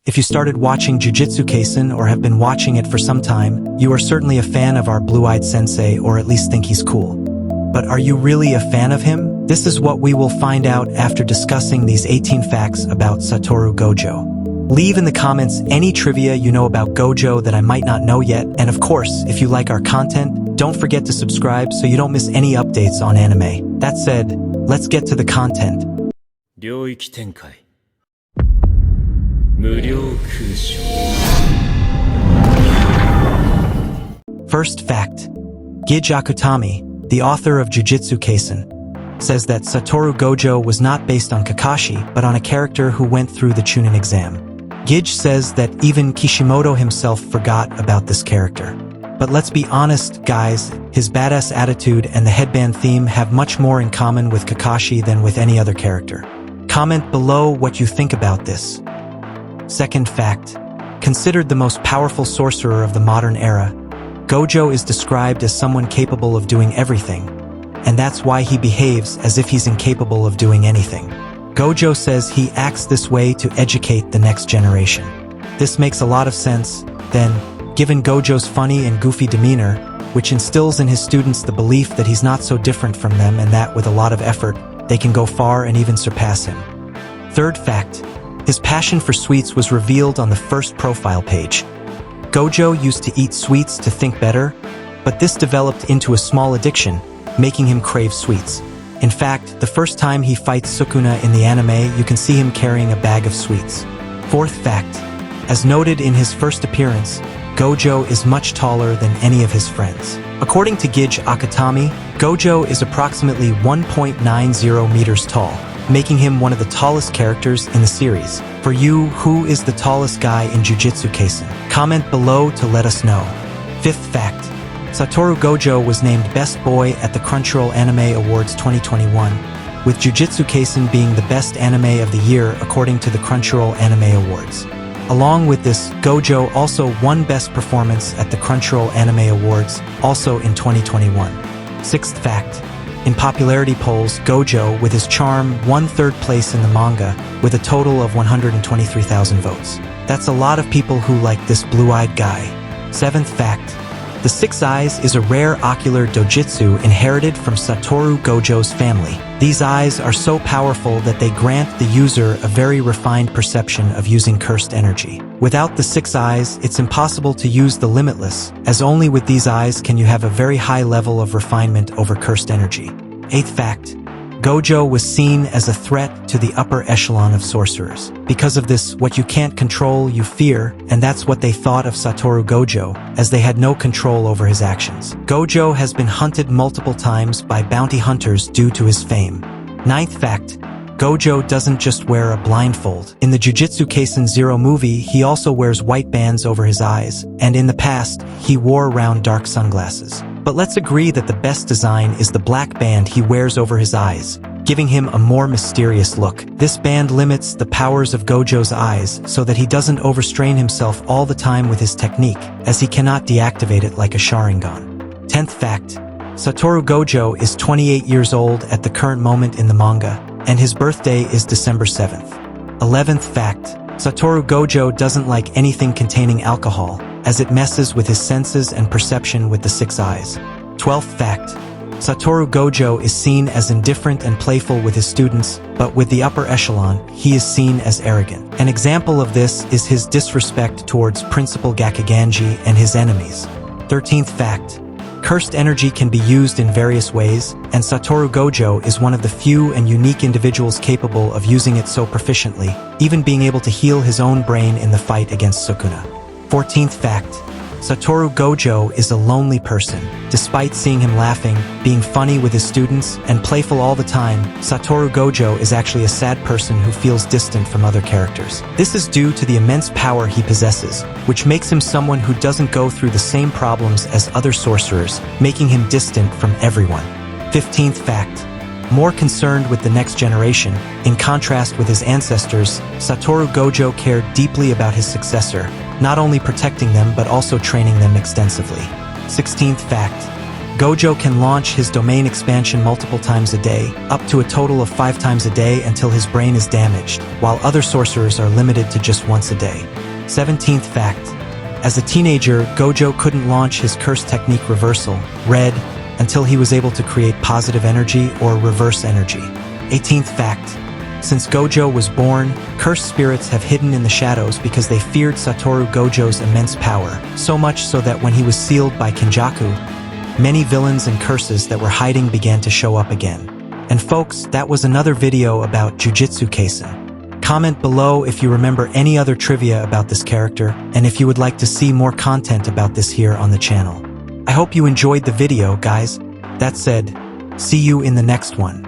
If you started watching Jujutsu Kaisen or have been watching it for some time, you are certainly a fan of our blue-eyed sensei or at least think he's cool. But are you really a fan of him? This is what we will find out after discussing these 18 facts about Satoru Gojo. Leave in the comments any trivia you know about Gojo that I might not know yet, and of course, if you like our content, don't forget to subscribe so you don't miss any updates on anime. That said, let's get to the content. 領域展開無料空所 First fact. Gij Akutami, the author of Jujutsu Kaisen, says that Satoru Gojo was not based on Kakashi, but on a character who went through the Chunin exam. Gij says that even Kishimoto himself forgot about this character. But let's be honest, guys, his badass attitude and the headband theme have much more in common with Kakashi than with any other character. Comment below what you think about this. Second fact. Considered the most powerful sorcerer of the modern era, Gojo is described as someone capable of doing everything, and that's why he behaves as if he's incapable of doing anything. Gojo says he acts this way to educate the next generation. This makes a lot of sense, then, given Gojo's funny and goofy demeanor, which instills in his students the belief that he's not so different from them and that with a lot of effort, they can go far and even surpass him. Third fact. His passion for sweets was revealed on the first profile page. Gojo used to eat sweets to think better, but this developed into a small addiction, making him crave sweets. In fact, the first time he fights Sukuna in the anime, you can see him carrying a bag of sweets. Fourth fact. As noted in his first appearance, Gojo is much taller than any of his friends. According to Gij Akutami, Gojo is approximately 1.90 meters tall, making him one of the tallest characters in the series. For you, who is the tallest guy in Jujutsu Kaisen? Comment below to let us know. Fifth fact. Satoru Gojo was named Best Boy at the Crunchyroll Anime Awards 2021, with Jujutsu Kaisen being the best anime of the year according to the Crunchyroll Anime Awards. Along with this, Gojo also won Best Performance at the Crunchyroll Anime Awards, also in 2021. Sixth fact. In popularity polls, Gojo, with his charm, won third place in the manga, with a total of 123,000 votes. That's a lot of people who like this blue-eyed guy. Seventh fact. The Six Eyes is a rare ocular dojutsu inherited from Satoru Gojo's family. These eyes are so powerful that they grant the user a very refined perception of using cursed energy. Without the Six Eyes, it's impossible to use the Limitless, as only with these eyes can you have a very high level of refinement over cursed energy. Eighth fact. Gojo was seen as a threat to the upper echelon of sorcerers. Because of this, what you can't control, you fear, and that's what they thought of Satoru Gojo, as they had no control over his actions. Gojo has been hunted multiple times by bounty hunters due to his fame. Ninth fact. Gojo doesn't just wear a blindfold. In the Jujutsu Kaisen Zero movie, he also wears white bands over his eyes, and in the past, he wore round dark sunglasses. But let's agree that the best design is the black band he wears over his eyes, giving him a more mysterious look. This band limits the powers of Gojo's eyes so that he doesn't overstrain himself all the time with his technique, as he cannot deactivate it like a Sharingan. 10th fact. Satoru Gojo is 28 years old at the current moment in the manga, and his birthday is December 7th. 11th fact. Satoru Gojo doesn't like anything containing alcohol, as it messes with his senses and perception with the Six Eyes. 12th fact. Satoru Gojo is seen as indifferent and playful with his students, but with the upper echelon, he is seen as arrogant. An example of this is his disrespect towards Principal Gakuganji and his enemies. 13th fact. Cursed energy can be used in various ways, and Satoru Gojo is one of the few and unique individuals capable of using it so proficiently, even being able to heal his own brain in the fight against Sukuna. 14th fact. Satoru Gojo is a lonely person. Despite seeing him laughing, being funny with his students, and playful all the time, Satoru Gojo is actually a sad person who feels distant from other characters. This is due to the immense power he possesses, which makes him someone who doesn't go through the same problems as other sorcerers, making him distant from everyone. 15th fact. More concerned with the next generation, in contrast with his ancestors, Satoru Gojo cared deeply about his successor, not only protecting them but also training them extensively. 16th fact. Gojo can launch his domain expansion multiple times a day, up to a total of 5 times a day until his brain is damaged, while other sorcerers are limited to just once a day. 17th fact. As a teenager, Gojo couldn't launch his curse technique reversal, red, until he was able to create positive energy or reverse energy. 18th fact. Since Gojo was born, cursed spirits have hidden in the shadows because they feared Satoru Gojo's immense power, so much so that when he was sealed by Kenjaku, many villains and curses that were hiding began to show up again. And folks, that was another video about Jujutsu Kaisen. Comment below if you remember any other trivia about this character, and if you would like to see more content about this here on the channel. I hope you enjoyed the video, guys. That said, see you in the next one.